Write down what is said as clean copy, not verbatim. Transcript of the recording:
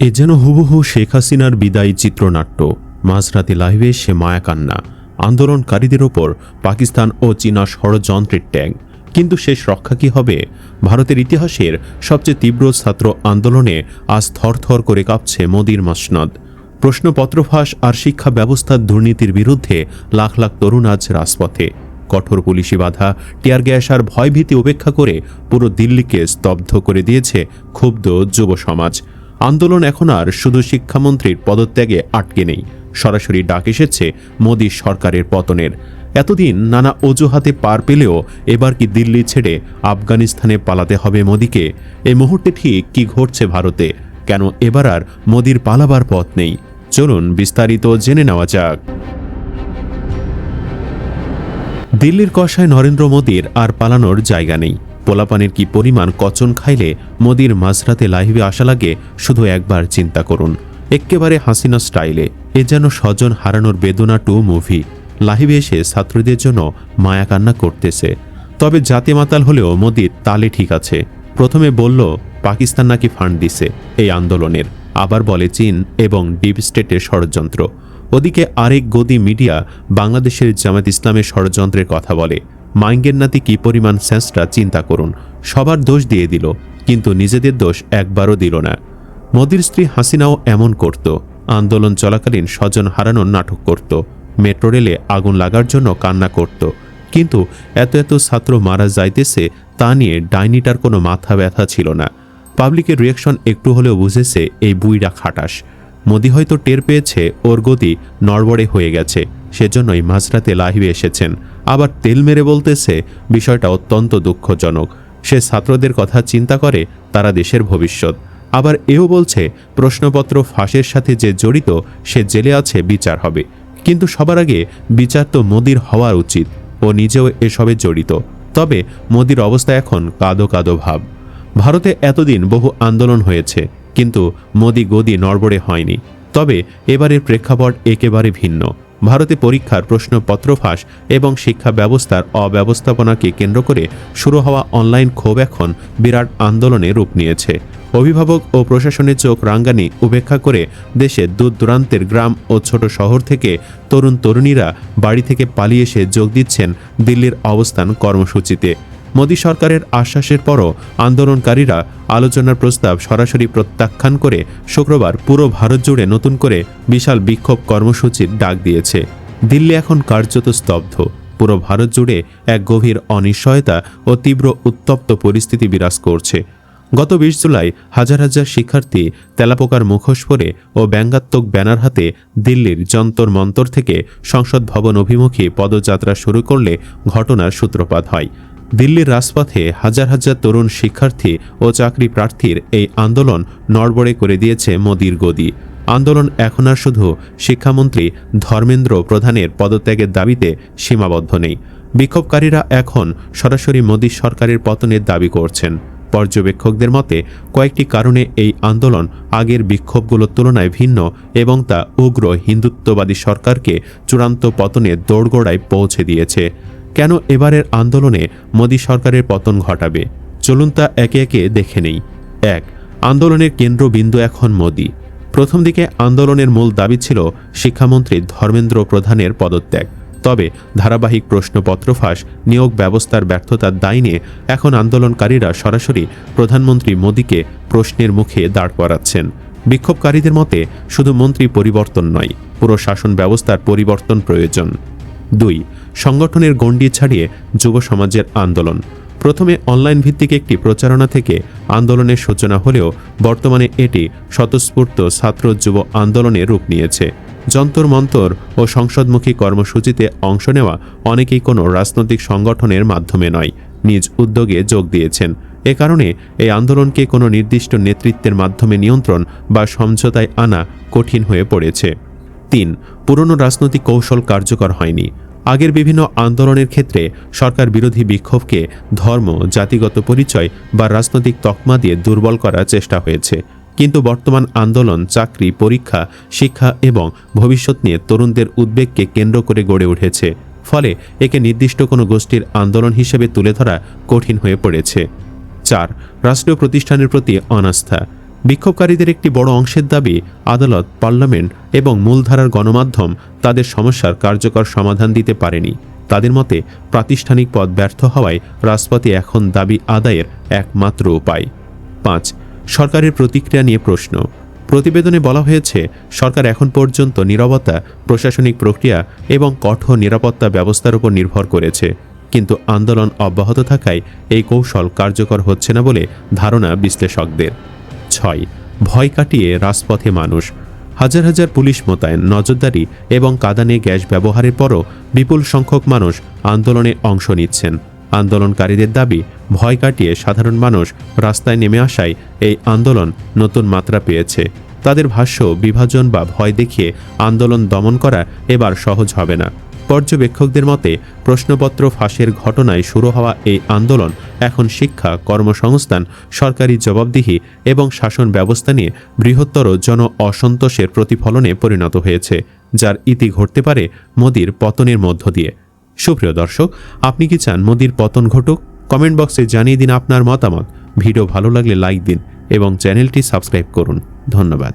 এ যেন হুবহু শেখ হাসিনার বিদায়ী চিত্রনাট্য। মাঝরাতে লাইভে সে মায়াকান্না, আন্দোলনকারীদের ওপর পাকিস্তান ও চীনা ষড়যন্ত্রের ট্যাগ। কিন্তু শেষ রক্ষা কি হবে? ভারতের ইতিহাসের সবচেয়ে তীব্র ছাত্র আন্দোলনে আজ থরথর করে কাঁপছে মোদির মসনদ। প্রশ্নপত্র ফাঁস আর শিক্ষা ব্যবস্থার দুর্নীতির বিরুদ্ধে লাখ লাখ তরুণ আজ রাজপথে। কঠোর পুলিশি বাধা, টিয়ার গ্যাস আর ভয়ভীতি উপেক্ষা করে পুরো দিল্লিকে স্তব্ধ করে দিয়েছে ক্ষুব্ধ যুব সমাজ। আন্দোলন এখন আর শুধু শিক্ষামন্ত্রীর পদত্যাগে আটকে নেই, সরাসরি ডাক এসেছে মোদী সরকারের পতনের। এতদিন নানা অজুহাতে পার পেলেও এবার কি দিল্লি ছেড়ে আফগানিস্তানে পালাতে হবে মোদীকে? এই মুহূর্তে ঠিক কি ঘটছে ভারতে? কেন এবার আর মোদীর পালাবার পথ নেই? চলুন বিস্তারিত জেনে নেওয়া যাক। দিল্লির কষায় নরেন্দ্র মোদীর আর পালানোর জায়গা নেই। পোলাপানের কি পরিমাণ কচন খাইলে মোদীর মাঝরাতে লাইভে আসা লাগে শুধু একবার চিন্তা করুন। এক্কেবারে হাসিনা স্টাইলে, এ যেন স্বজন হারানোর বেদনা টু মুভি। লাইভে এসে ছাত্রদের জন্য মায়া কান্না করতেছে। তবে জাতে মাতাল হলেও মোদীর তালে ঠিক আছে। প্রথমে বলল পাকিস্তান নাকি ফান্ড দিছে এই আন্দোলনের, আবার বলে চীন এবং ডিপ স্টেটের ষড়যন্ত্র। ওদিকে আরেক গদি মিডিয়া বাংলাদেশের জামাত ইসলামের ষড়যন্ত্রের কথা বলে। মাইঙ্গের নাতি কি পরিমাণ সেন্সটা চিন্তা করুন। সবার দোষ দিয়ে দিল, কিন্তু নিজেদের দোষ একবারও দিল না। মোদীর স্ত্রী হাসিনাও এমন করত। আন্দোলন চলাকালীন স্বজন হারানোর নাটক করত, মেট্রো রেলে আগুন লাগার জন্য কান্না করত। কিন্তু এত এত ছাত্র মারা যাইতেছে তা নিয়ে ডাইনিটার কোনো মাথা ব্যথা ছিল না। পাবলিকের রিয়াকশন একটু হলেও বুঝেছে এই বুইড়া খাটাস। মোদি হয়তো টের পেয়েছে ওর গতি নড়বড়ে হয়ে গেছে, সেজন্যই মাঝরাতে লাইভে এসেছেন। আবার তেল মেরে বলতেছে বিষয়টা অত্যন্ত দুঃখজনক। সে ছাত্রদের কথা চিন্তা করে, তারা দেশের ভবিষ্যৎ। আবার এও বলছে প্রশ্নপত্র ফাঁসের সাথে যে জড়িত সে জেলে আছে, বিচার হবে। কিন্তু সবার আগে বিচার তো মোদির হওয়া উচিত। ও নিজেও এসবে জড়িত। তবে মোদির অবস্থা এখন কাঁদো কাঁদো ভাব। ভারতে এতদিন বহু আন্দোলন হয়েছে, কিন্তু মোদি গদি নড়বড়ে হয়নি। তবে এবারের প্রেক্ষাপট একেবারে ভিন্ন। ভারতে পরীক্ষার প্রশ্নপত্র ফাঁস এবং শিক্ষা ব্যবস্থার অব্যবস্থাপনাকে কেন্দ্র করে শুরু হওয়া অনলাইন ক্ষোভ এখন বিরাট আন্দোলনে রূপ নিয়েছে। অভিভাবক ও প্রশাসনের চোখ রাঙ্গানি উপেক্ষা করে দেশের দূর দূরান্তের গ্রাম ও ছোট শহর থেকে তরুণ তরুণীরা বাড়ি থেকে পালিয়ে এসে যোগ দিচ্ছেন দিল্লির অবস্থান কর্মসূচিতে। মোদী সরকারের আশ্বাসের পরও আন্দোলনকারীরা আলোচনার প্রস্তাব সরাসরি প্রত্যাখ্যান করে শুক্রবার পুরো ভারত জুড়ে নতুন করে বিশাল বিক্ষোভ কর্মসূচির ডাক দিয়েছে। দিল্লি এখন কার্যত স্তব্ধ। পুরো ভারত জুড়ে এক গভীর অনিশ্চয়তা ও তীব্র উত্তপ্ত পরিস্থিতি বিরাজ করছে। গত 20 জুলাই হাজার হাজার শিক্ষার্থী তেলাপোকার মুখোশ পরে ও ব্যঙ্গাত্মক ব্যানার হাতে দিল্লির যন্তর মন্তর থেকে সংসদ ভবন অভিমুখী পদযাত্রা শুরু করলে ঘটনার সূত্রপাত হয়। দিল্লির রাজপথে হাজার হাজার তরুণ শিক্ষার্থী ও চাকরি প্রার্থীর এই আন্দোলন নড়বড়ে করে দিয়েছে মোদির গদি। আন্দোলন এখন আর শুধু শিক্ষামন্ত্রী ধর্মেন্দ্র প্রধানের পদত্যাগের দাবিতে সীমাবদ্ধ নেই। বিক্ষোভকারীরা এখন সরাসরি মোদী সরকারের পতনের দাবি করছেন। পর্যবেক্ষকদের মতে কয়েকটি কারণে এই আন্দোলন আগের বিক্ষোভগুলোর তুলনায় ভিন্ন এবং তা উগ্র হিন্দুত্ববাদী সরকারকে চূড়ান্ত পতনের দোরগোড়ায় পৌঁছে দিয়েছে। কেন এবারের আন্দোলনে মোদী সরকারের পতন ঘটাবে? চলুন তা একে একে দেখে নেই। 1. আন্দোলনের কেন্দ্রবিন্দু এখন মোদী। প্রথম দিকে আন্দোলনের মূল দাবি ছিল শিক্ষামন্ত্রী ধর্মেন্দ্র প্রধানের পদত্যাগ। তবে ধারাবাহিক প্রশ্নপত্র ফাঁস, নিয়োগ ব্যবস্থার ব্যর্থতার দায় নিয়ে এখন আন্দোলনকারীরা সরাসরি প্রধানমন্ত্রী মোদীকে প্রশ্নের মুখে দাঁড় করাচ্ছেন। বিক্ষোভকারীদের মতে শুধু মন্ত্রী পরিবর্তন নয়, পুরো শাসন ব্যবস্থার পরিবর্তন প্রয়োজন। 2. সংগঠনের গণ্ডি ছাড়িয়ে যুব সমাজের আন্দোলন। প্রথমে অনলাইন ভিত্তিক একটি প্রচারণা থেকে আন্দোলনের সূচনা হলেও বর্তমানে এটি স্বতঃস্ফূর্ত ছাত্র যুব আন্দোলনে রূপ নিয়েছে। যন্তর মন্তর ও সংসদমুখী কর্মসূচিতে অংশ নেওয়া অনেকেই কোনো রাজনৈতিক সংগঠনের মাধ্যমে নয়, নিজ উদ্যোগে যোগ দিয়েছেন। এ কারণে এই আন্দোলনকে কোনো নির্দিষ্ট নেতৃত্বের মাধ্যমে নিয়ন্ত্রণ বা সমঝোতায় আনা কঠিন হয়ে পড়েছে। 3. পুরনো রাজনৈতিক কৌশল কার্যকর হয়নি। আগের বিভিন্ন আন্দোলনের ক্ষেত্রে সরকার বিরোধী বিক্ষোভকে ধর্ম, জাতিগত পরিচয় বা রাজনৈতিক তকমা দিয়ে দুর্বল করার চেষ্টা হয়েছে। কিন্তু বর্তমান আন্দোলন চাকরি, পরীক্ষা, শিক্ষা এবং ভবিষ্যৎ নিয়ে তরুণদের উদ্বেগকে কেন্দ্র করে গড়ে উঠেছে। ফলে একে নির্দিষ্ট কোনো গোষ্ঠীর আন্দোলন হিসেবে তুলে ধরা কঠিন হয়ে পড়েছে। 4. রাষ্ট্রীয় প্রতিষ্ঠানের প্রতি অনাস্থা। বিক্ষোভকারীদের একটি বড় অংশের দাবি, আদালত, পার্লামেন্ট এবং মূলধারার গণমাধ্যম তাদের সমস্যার কার্যকর সমাধান দিতে পারেনি। তাদের মতে প্রাতিষ্ঠানিক পথ ব্যর্থ হওয়ায় রাজপথে এখন দাবি আদায়ের একমাত্র উপায়। 5. সরকারের প্রতিক্রিয়া নিয়ে প্রশ্ন। প্রতিবেদনে বলা হয়েছে, সরকার এখন পর্যন্ত নীরবতা, প্রশাসনিক প্রক্রিয়া এবং কঠোর নিরাপত্তা ব্যবস্থার উপর নির্ভর করেছে, কিন্তু আন্দোলন অব্যাহত থাকায় এই কৌশল কার্যকর হচ্ছে না বলে ধারণা বিশ্লেষকদের। 6. ভয় কাটিয়ে রাজপথে মানুষ। হাজার হাজার পুলিশ মোতায়েন, নজরদারি এবং কাঁদানে গ্যাস ব্যবহারের পরও বিপুল সংখ্যক মানুষ আন্দোলনে অংশ নিচ্ছেন। আন্দোলনকারীদের দাবি, ভয় কাটিয়ে সাধারণ মানুষ রাস্তায় নেমে আসায় এই আন্দোলন নতুন মাত্রা পেয়েছে। তাদের ভাষ্য, বিভাজন বা ভয় দেখিয়ে আন্দোলন দমন করা এবার সহজ হবে না। পর্যবেক্ষকদের মতে প্রশ্নপত্র ফাঁসের ঘটনায় শুরু হওয়া এই আন্দোলন এখন শিক্ষা, কর্মসংস্থান, সরকারি জবাবদিহি এবং শাসন ব্যবস্থা নিয়ে বৃহত্তর জন অসন্তোষের প্রতিফলনে পরিণত হয়েছে, যার ইতি ঘটতে পারে মোদির পতনের মধ্য দিয়ে। সুপ্রিয় দর্শক, আপনি কি চান মোদির পতন ঘটুক? কমেন্ট বক্সে জানিয়ে দিন আপনার মতামত। ভিডিও ভালো লাগলে লাইক দিন এবং চ্যানেলটি সাবস্ক্রাইব করুন। ধন্যবাদ।